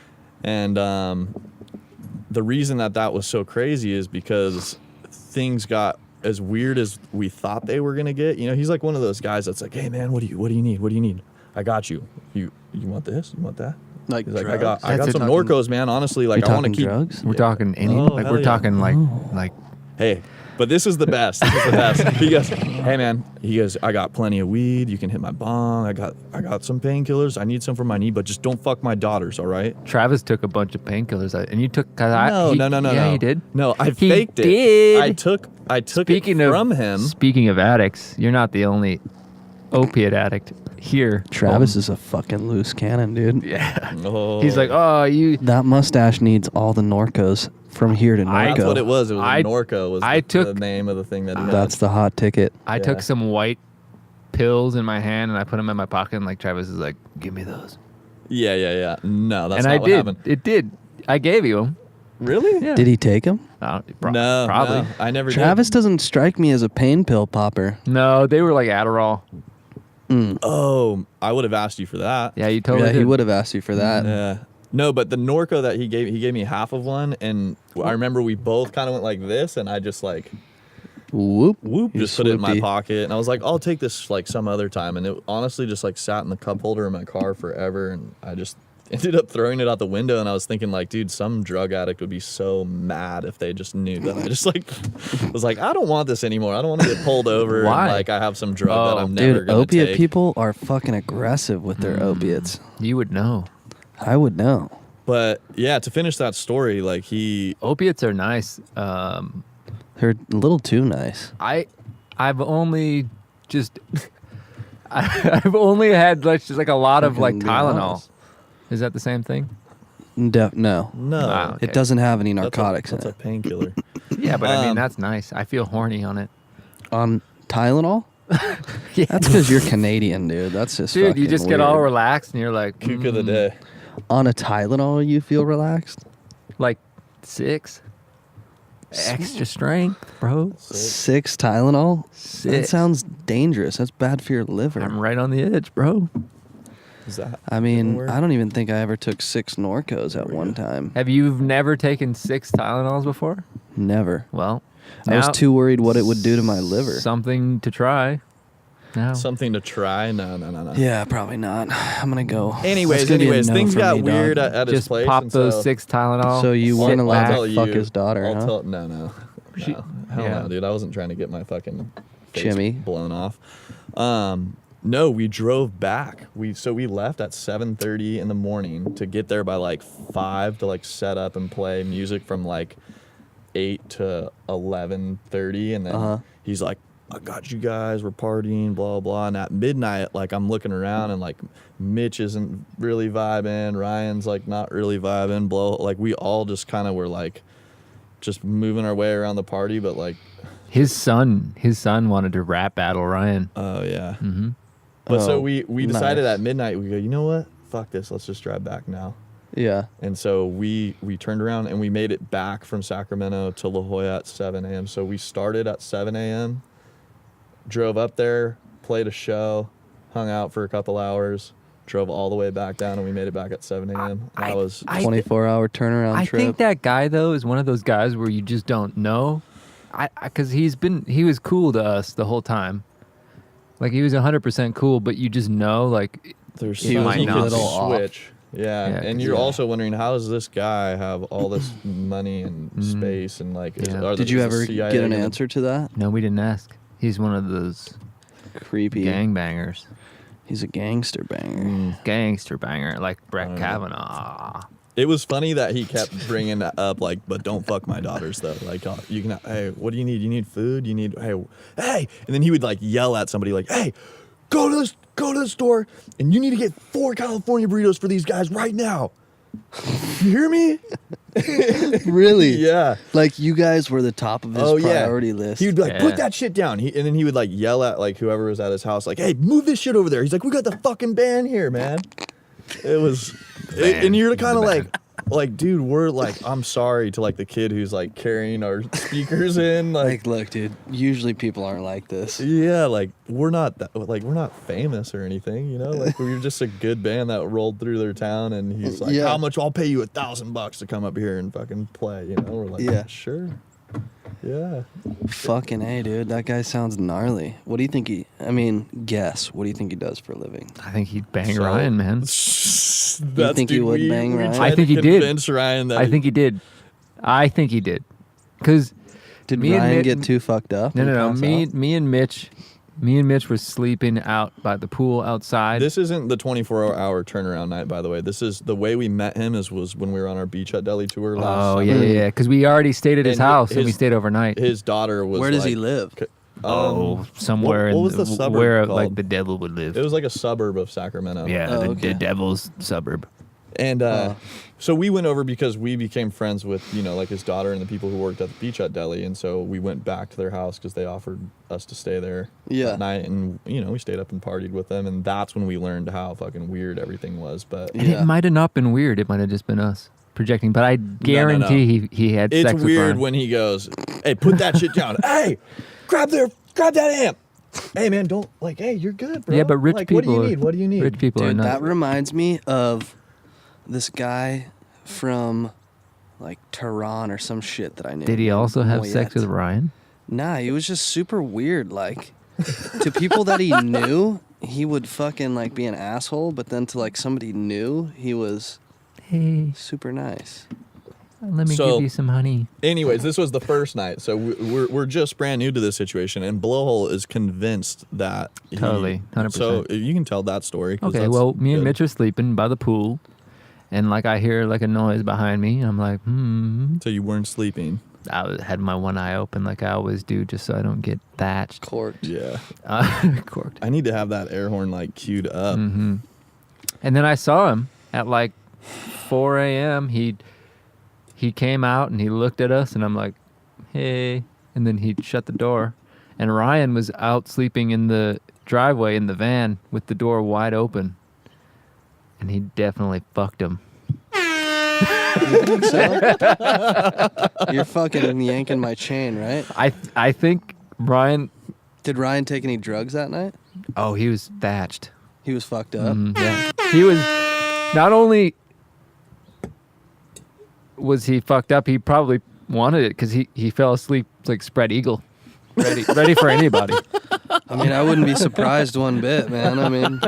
And the reason that was so crazy is because things got as weird as we thought they were gonna get. You know, he's like one of those guys that's like, "Hey man, what do you need? What do you need? I got you. You want this? You want that? Like, He's like, I drugs? got That's some it. Norcos, man. Honestly, like You I want to talking keep. drugs? We're talking any, Oh, like hell we're yeah. talking like Hey, but this is the best. This is the best. He goes, hey man. He goes, I got plenty of weed. You can hit my bong. I got some painkillers. I need some for my knee, but just don't fuck my daughters, all right? Travis took a bunch of painkillers, and you took. No. Yeah, he did. No, I He faked did. it. I took Speaking it of from him. Speaking of addicts, you're not the only opiate addict here. Travis is a fucking loose cannon, dude. Yeah. Oh. He's like, oh, you. That mustache needs all the Norcos from here to Norco. That's what it was. It was I- a Norco. Was I the took- name of the thing that he had. That's the hot ticket. I took some white pills in my hand and I put them in my pocket. And like Travis is like, give me those. Yeah. No, that's and not I what did. happened. It did. I gave you them. Really? Yeah. Did he take him? No, Probably. I never Travis did. doesn't strike me as a pain pill popper. No, they were like Adderall. Oh, I would have asked you for that. Yeah, you totally Yeah, did. he would have asked you for that. Yeah. No, but the Norco that he gave me half of one, and I remember we both kind of went like this, and I just like Whoop. whoop, You just put it in my swoopy. pocket, and I was like, I'll take this like some other time, and it honestly just like sat in the cup holder in my car forever, and I just ended up throwing it out the window, and I was thinking like, dude, some drug addict would be so mad if they just knew that I just like was like, I don't want this anymore. I don't want to get pulled over. Why? And, like I have some drug that Oh, I'm never Dude, gonna opiate take. people are fucking aggressive with their opiates. You would know. I would know. But yeah, to finish that story, like he Opiates are nice. They're a little too nice. I've only just I've only had like just like a lot of like Fucking Tylenol. honest. Is that the same thing? No. no, Wow. Okay. It doesn't have any that's narcotics that's in a it. painkiller. Yeah, but I mean Um, that's nice. I feel horny on it. On Tylenol? Yeah. That's because you're Canadian, dude. That's just Dude, you fucking just get all weird. relaxed and you're like Kook of the day. On a Tylenol, you feel relaxed? like 6 extra strength, bro. 6 Tylenol? That 6. sounds dangerous. That's bad for your liver. I'm right on the edge, bro. Is that? I mean, word? I don't even think I ever took 6 Norcos at one time. Have you never taken 6 Tylenols before? Never. Well, I was now too worried what it would do to my liver. Something to try. Now. Something to try? No. Yeah, probably not. I'm gonna go. That's Anyways, gonna be a no things for got me, weird dog. at his Just place. pop and those so 6 Tylenol. So you sit weren't allowed back. to fuck his daughter, I'll huh? tell, no. She- Hell yeah. no, dude. I wasn't trying to get my fucking face Chimmy. blown off. No, we drove back. We left at 7:30 in the morning to get there by like 5 to like set up and play music from like 8 to 11:30, and then Uh-huh. he's like, I got you guys, we're partying, blah blah. And at midnight, like I'm looking around and like Mitch isn't really vibing, Ryan's like not really vibing, like we all just kind of were like just moving our way around the party, but like His son wanted to rap battle Ryan. oh yeah. Mm-hmm. But so Oh, we decided nice. at midnight, we go, you know what? Fuck this, let's just drive back now. Yeah. And so we turned around and we made it back from Sacramento to La Jolla at 7 a.m. So we started at 7 a.m., drove up there, played a show, hung out for a couple hours, drove all the way back down, and we made it back at 7 a.m. I- That was 24-hour turnaround I trip. think that guy though is one of those guys where you just don't know. Because he was cool to us the whole time. Like he was 100% cool, but you just know like there's He some might he not could be. Little off. switch. Yeah, Yeah, and 'cause you're yeah. also wondering, how does this guy have all this money and space and like? Yeah. Did you is the ever CIA get an gonna- answer to that? no, we didn't ask. He's one of those Creepy. gangbangers. He's a gangster banger. Gangster banger like Brett Kavanaugh. It was funny that he kept bringing that up, like, but don't fuck my daughters though. Like, you can, hey, what do you need? You need food? You need, hey, and then he would like yell at somebody, like, hey, go to the store, and you need to get 4 California burritos for these guys right now. You hear me? Really? Yeah. Like you guys were the top of his priority list. He would be like, Yeah. put that shit down. And then he would like yell at like whoever was at his house, like, hey, move this shit over there. He's like, we got the fucking band here, man. It was, and you're kind of like, dude, we're like, I'm sorry to like the kid who's like carrying our speakers in, like, Look, dude. Usually people aren't like this. yeah, like we're not famous or anything, you know, like we're just a good band that rolled through their town, and he's like, Yeah. how much? I'll pay you $1,000 to come up here and fucking play, you know. We're like, Yeah. sure. Yeah. Fucking A, dude. That guy sounds gnarly. What do you think guess. What do you think he does for a living? I think he'd bang Ryan, man. You think he would bang Ryan? I think he did. Convince Ryan that I think he did. I think he did. Because Did me and Ryan Mitch- get too fucked up? no, and no, no. pass Me out? and Mitch were sleeping out by the pool outside. this isn't the 24-hour turnaround night, by the way. This is the way we met him was when we were on our Beach Hut Deli tour last Oh summer. yeah. Because we already stayed at his And house and we his- stayed overnight. His daughter was Where does he like- live? Somewhere what in was the suburb where called? like the devil would live. It was like a suburb of Sacramento. yeah, Oh, the okay. devil's suburb. And so we went over because we became friends with, like his daughter and the people who worked at the Beach Hut Deli. And so we went back to their house because they offered us to stay there Yeah. that night. And, we stayed up and partied with them. And that's when we learned how fucking weird everything was. But And Yeah. it might have not been weird. It might have just been us projecting. But I guarantee he had it's sex with weird Ryan. when he goes, hey, put that shit down. Hey, grab that amp. Hey, man, don't, hey, you're good, bro. Yeah, but rich What do people. you need? What do you need? Rich people are Dude, not. that reminds me of this guy from Tehran or some shit that I knew. Did he also have sex Moyet. with Ryan? Nah, he was just super weird. To people that he knew, he would fucking be an asshole. But then to somebody new, he was Hey, super nice. let me So- give you some honey. Anyways, this was the first night, so we're just brand new to this situation, and Blowhole is convinced that Totally, 100%. So you can tell that story. 'cause Okay, that's well, me and good. Mitch are sleeping by the pool, and I hear a noise behind me, and I'm like, So you weren't sleeping. had my one eye open like I always do, just so I don't get thatched. Corked. Yeah, Corked. I need to have that air horn queued up. Mm-hmm. And then I saw him at 4 a.m. He came out and he looked at us, and I'm like, hey. And then he shut the door. And Ryan was out sleeping in the driveway in the van with the door wide open. And he definitely fucked him. You're fucking yanking my chain, right? I think Ryan, Did Ryan take any drugs that night? oh, he was thatched. He was fucked up. Yeah. He was, not only was he fucked up, he probably wanted it because he fell asleep spread eagle. Ready for anybody. I mean, I wouldn't be surprised one bit, man. I mean,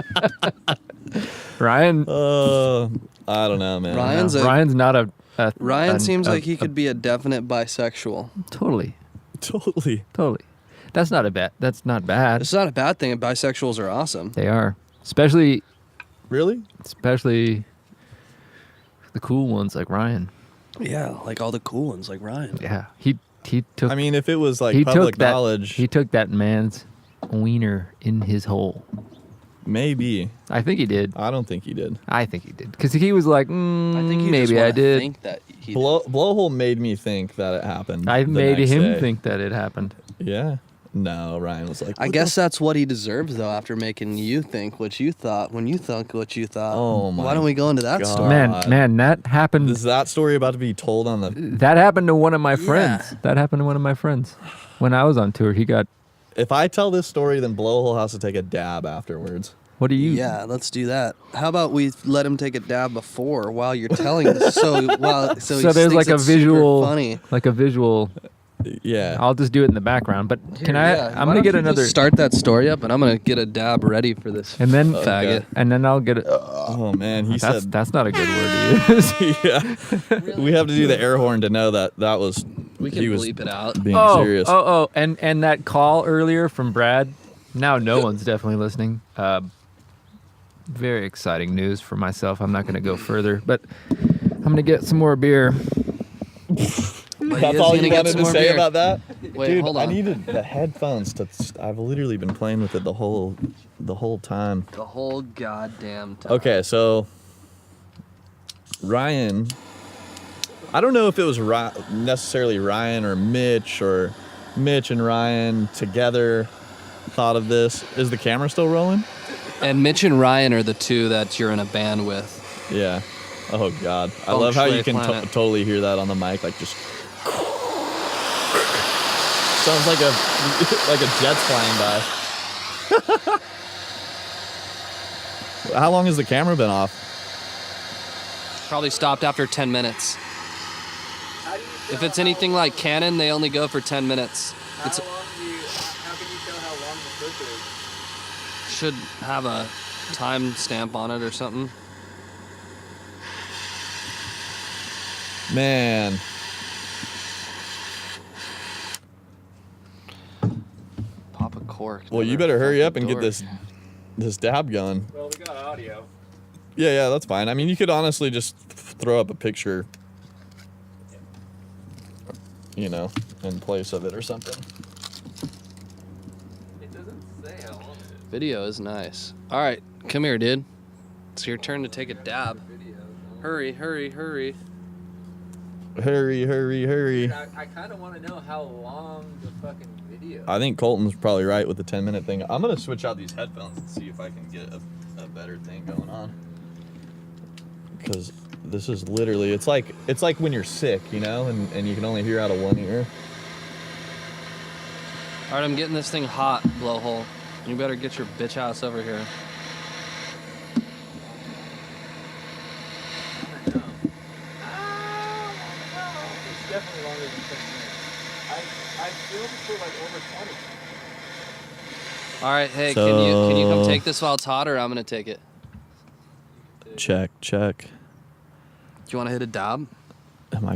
Ryan, I don't know, man. Ryan's not a Ryan seems like he could be a definite bisexual. Totally. Totally. That's not bad. It's not a bad thing. Bisexuals are awesome. They are. Especially Really? the cool ones like Ryan. Yeah, all the cool ones like Ryan. Yeah. He took I mean, if it was he public took that knowledge, he took that man's wiener in his hole. maybe. I think he did. I don't think he did. I think he did. Because he was like, I think you just maybe I wanna did. think that he Blowhole made me think that it happened. I the made next him day. think that it happened. Yeah. No, Ryan was like, I "What guess that's what he deserves, though, after making you think what you thought when you thought what you thought. Oh, my Why don't we go into that God. story? Man, that happened. Is that story about to be told on the? That happened to one of my friends. That happened to one of my friends. When I was on tour, he got. If I tell this story, then Blowhole has to take a dab afterwards. What do you? Yeah, let's do that. How about we let him take a dab before while you're telling this? So he So there's thinks a it's super visual, funny. a visual. Yeah. I'll just do it in the background. But can I? Yeah, I'm why gonna don't get you another. just start that story up, and I'm gonna get a dab ready for this. And then faggot. And then I'll get it. Oh man, he That's said. that's not a good word to use. Yeah. We have to do the air horn to know that was. We can he was bleep it out. being Oh, serious. and that call earlier from Brad. Now no one's definitely listening. Very exciting news for myself. I'm not going to go further, but I'm going to get some more beer. But he That's is all gonna you get wanted some to more say beer. about that? Wait, Dude, hold I on. needed the headphones to. I've literally been playing with it the whole time. The whole goddamn time. Okay, so Ryan. I don't know if it was necessarily Ryan or Mitch and Ryan together thought of this. Is the camera still rolling? And Mitch and Ryan are the two that you're in a band with. Yeah. Oh God, I Feng love how Shui you can planet. totally hear that on the mic, just sounds like a jet's flying by. How long has the camera been off? Probably stopped after 10 minutes. How do you If it's anything like Canon, they only go for 10 minutes. How can you tell how long the clip is? Should have a time stamp on it or something. Man. Pop a cork. Well, you better hurry up and get this dab going. Well, we got audio. Yeah, that's fine. I mean, you could honestly just throw up a picture, you know, in place of it or something. It doesn't say how long it is. Video is nice. All right, come here, dude. It's your turn to take a dab. Hurry, hurry, hurry. Hurry, hurry, hurry. I kind of want to know how long the fucking video. I think Colton's probably right with the 10-minute thing. I'm going to switch out these headphones and see if I can get a better thing going on. Because this is literally, it's like when you're sick, you know, and you can only hear out of one ear. All right, I'm getting this thing hot, blowhole. You better get your bitch ass over here. It's definitely longer than 10 minutes. I filmed for like over 20. All right, hey, So- can you come take this while it's hot, or I'm gonna take it? Check. Do you want to hit a dab? Am I